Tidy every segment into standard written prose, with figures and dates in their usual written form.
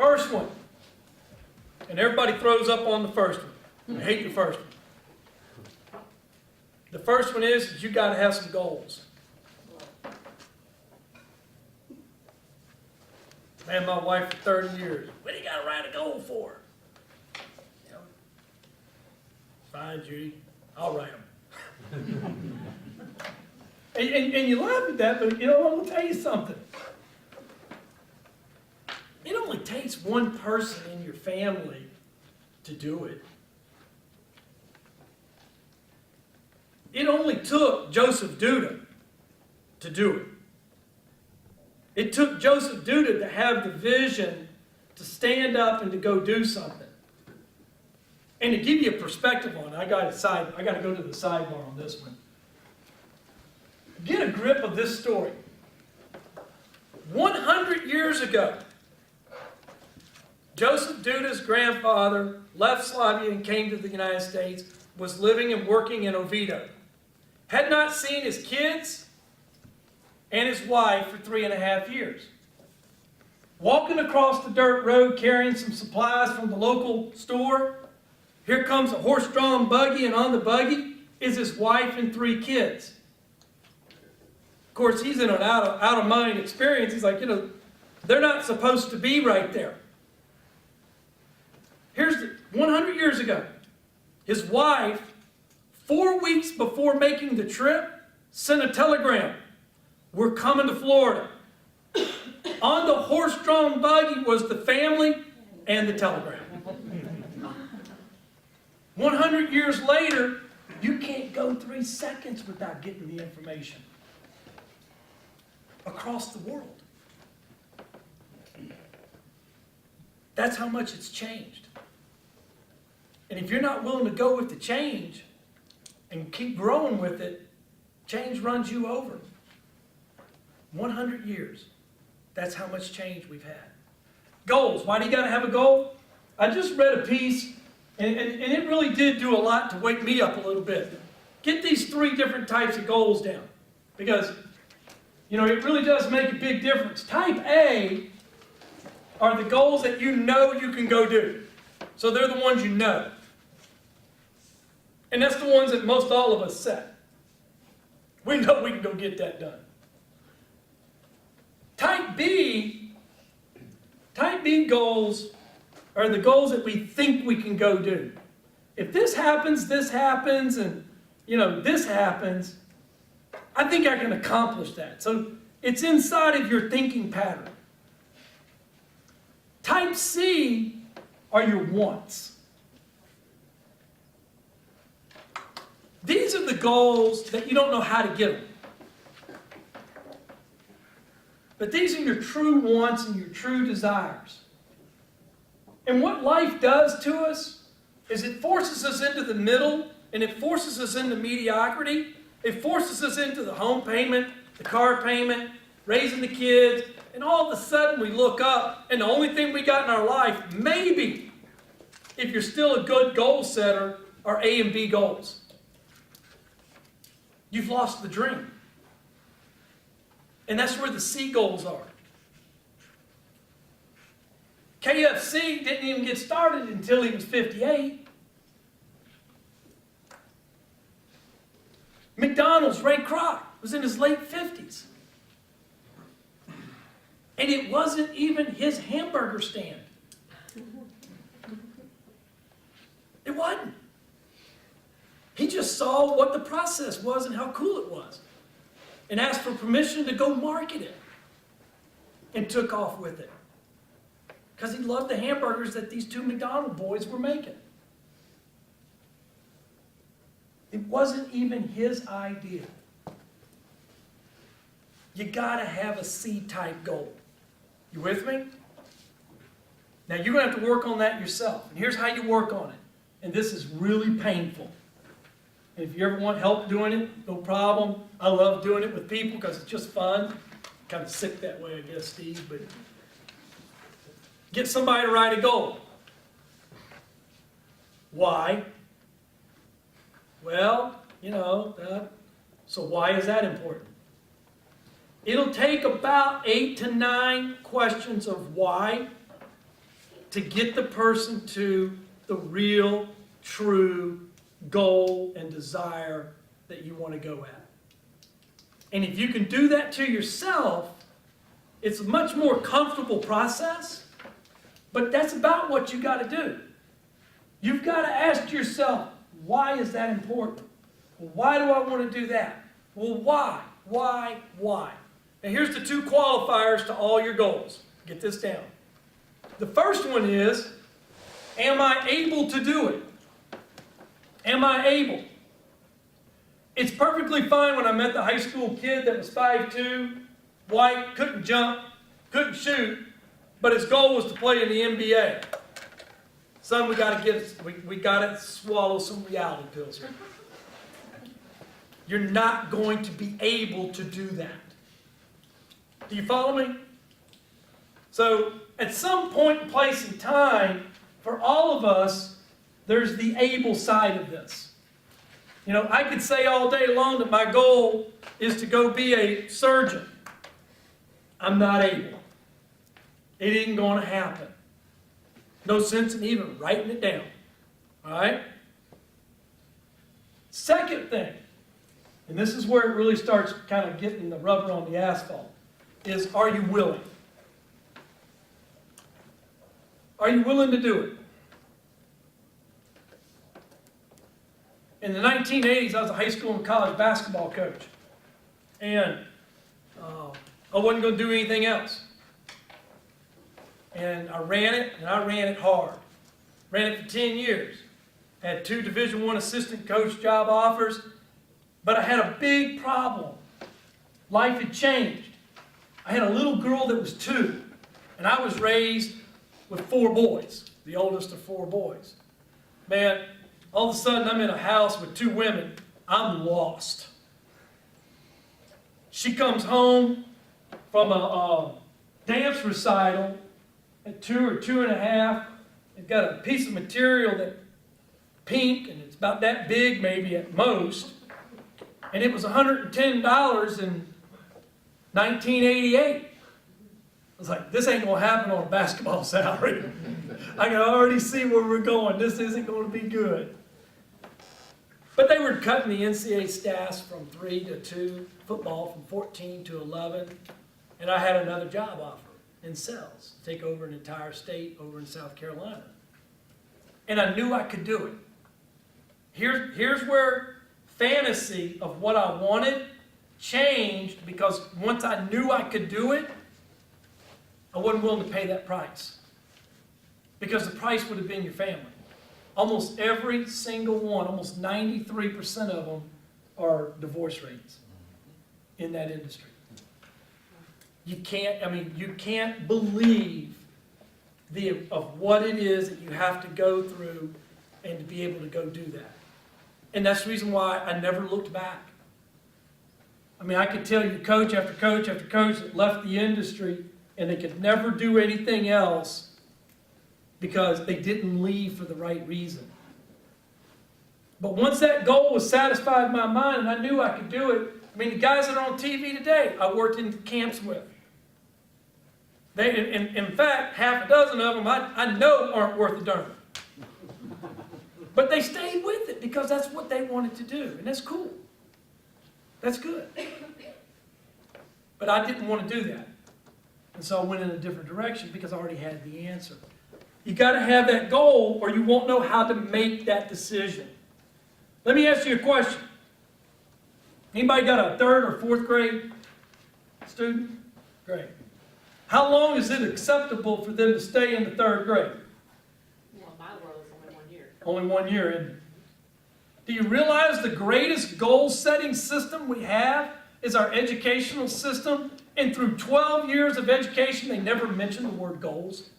First one. And everybody throws up on the first one. I hate the first one. The first one is you got to have some goals. Man, my wife for 30 years. What do you got to write a goal for? You know, fine, Judy. I'll write them. and you laugh at that, but you know, I'm going to tell you something. It only takes one person in your family to do it. It only took Joseph Duda to do it. It took Joseph Duda to have the vision to stand up and to go do something. And to give you a perspective on it, I got to go to the sidebar on this one. Get a grip of this story. 100 years ago, Joseph Duda's grandfather left Slavia and came to the United States, was living and working in Oviedo. Had not seen his kids and his wife for 3.5 years. Walking across the dirt road carrying some supplies from the local store, here comes a horse-drawn buggy, and on the buggy is his wife and 3 kids. Of course, he's in an out-of-mind experience. He's like, you know, they're not supposed to be right there. Here's 100 years ago. His wife, 4 weeks before making the trip, sent a telegram. We're coming to Florida. On the horse-drawn buggy was the family and the telegram. 100 years later, you can't go 3 seconds without getting the information across the world. That's how much it's changed. And if you're not willing to go with the change and keep growing with it, change runs you over. 100 years. That's how much change we've had. Goals. Why do you got to have a goal? I just read a piece, and it really did do a lot to wake me up a little bit. Get these 3 different types of goals down. Because, you know, it really does make a big difference. Type A are the goals that you know you can go do. So they're the ones you know. And that's the ones that most all of us set. We know we can go get that done. Type B goals are the goals that we think we can go do. If this happens, and you know, this happens, I think I can accomplish that. So it's inside of your thinking pattern. Type C are your wants. These are the goals that you don't know how to get them. But these are your true wants and your true desires. And what life does to us is it forces us into the middle, and it forces us into mediocrity. It forces us into the home payment, the car payment, raising the kids, and all of a sudden we look up, and the only thing we got in our life, maybe, if you're still a good goal setter, are A and B goals. You've lost the dream. And that's where the C goals are. KFC didn't even get started until he was 58. McDonald's, Ray Kroc, was in his late 50s. And it wasn't even his hamburger stand. It wasn't. He just saw what the process was and how cool it was, and asked for permission to go market it, and took off with it. Because he loved the hamburgers that these 2 McDonald's boys were making. It wasn't even his idea. You got to have a C-type goal. You with me? Now you're going to have to work on that yourself. And here's how you work on it. And this is really painful. And if you ever want help doing it, no problem. I love doing it with people because it's just fun. Kind of sick that way, I guess, Steve. But get somebody to write a goal. Why? Well, you know, so why is that important? It'll take about 8 to 9 questions of why to get the person to the real, true goal and desire that you want to go at. And if you can do that to yourself, it's a much more comfortable process, but that's about what you got to do. You've got to ask yourself, why is that important? Well, why do I want to do that? Well, why? Now here's the 2 qualifiers to all your goals. Get this down. The first one is, am I able to do it? Am I able? It's perfectly fine when I met the high school kid that was 5'2", white, couldn't jump, couldn't shoot, but his goal was to play in the NBA. Son, we got to swallow some reality pills here. You're not going to be able to do that. Do you follow me? So, at some point in place in time, for all of us, there's the able side of this. You know, I could say all day long that my goal is to go be a surgeon. I'm not able. It ain't going to happen. No sense in even writing it down. All right? Second thing, and this is where it really starts kind of getting the rubber on the asphalt, is are you willing? Are you willing to do it? In the 1980s, I was a high school and college basketball coach. And I wasn't going to do anything else. And I ran it hard. Ran it for 10 years. Had 2 Division I assistant coach job offers. But I had a big problem. Life had changed. I had a little girl that was 2. And I was raised with 4 boys. The oldest of 4 boys. Man, all of a sudden I'm in a house with 2 women. I'm lost. She comes home from a dance recital at 2 or 2.5. It's got a piece of material that pink, and it's about that big maybe at most. And it was $110 in 1988. I was like, this ain't going to happen on a basketball salary. I can already see where we're going. This isn't going to be good. But they were cutting the NCAA staffs from 3 to 2, football from 14 to 11, and I had another job offer in sales, take over an entire state over in South Carolina. And I knew I could do it. Here's where fantasy of what I wanted changed, because once I knew I could do it, I wasn't willing to pay that price. Because the price would have been your family. Almost every single one, almost 93% of them are divorce rates in that industry. You can't believe of what it is that you have to go through and to be able to go do that. And that's the reason why I never looked back. I mean, I could tell you coach after coach after coach that left the industry and they could never do anything else because they didn't leave for the right reason. But once that goal was satisfied in my mind and I knew I could do it, I mean, the guys that are on TV today, I worked in camps with. In fact, half a dozen of them I know aren't worth a darn. But they stayed with it because that's what they wanted to do. And that's cool. That's good. But I didn't want to do that. And so I went in a different direction because I already had the answer. You got to have that goal or you won't know how to make that decision. Let me ask you a question. Anybody got a 3rd or 4th grade student? Great. How long is it acceptable for them to stay in the 3rd grade? Well, my world is only 1 year. Only 1 year, isn't it? Do you realize the greatest goal-setting system we have is our educational system? And through 12 years of education, they never mention the word goals.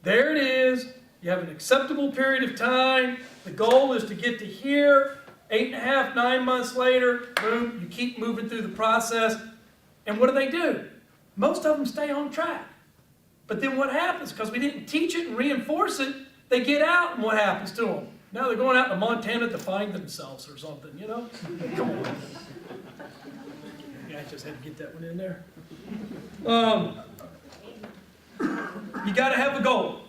There it is. You have an acceptable period of time. The goal is to get to here. 8.5, 9 months later, boom, you keep moving through the process. And what do? Most of them stay on track. But then what happens? Because we didn't teach it and reinforce it, they get out and what happens to them? Now they're going out to Montana to find themselves or something, you know? Come on. Yeah, I just had to get that one in there. You got to have a goal.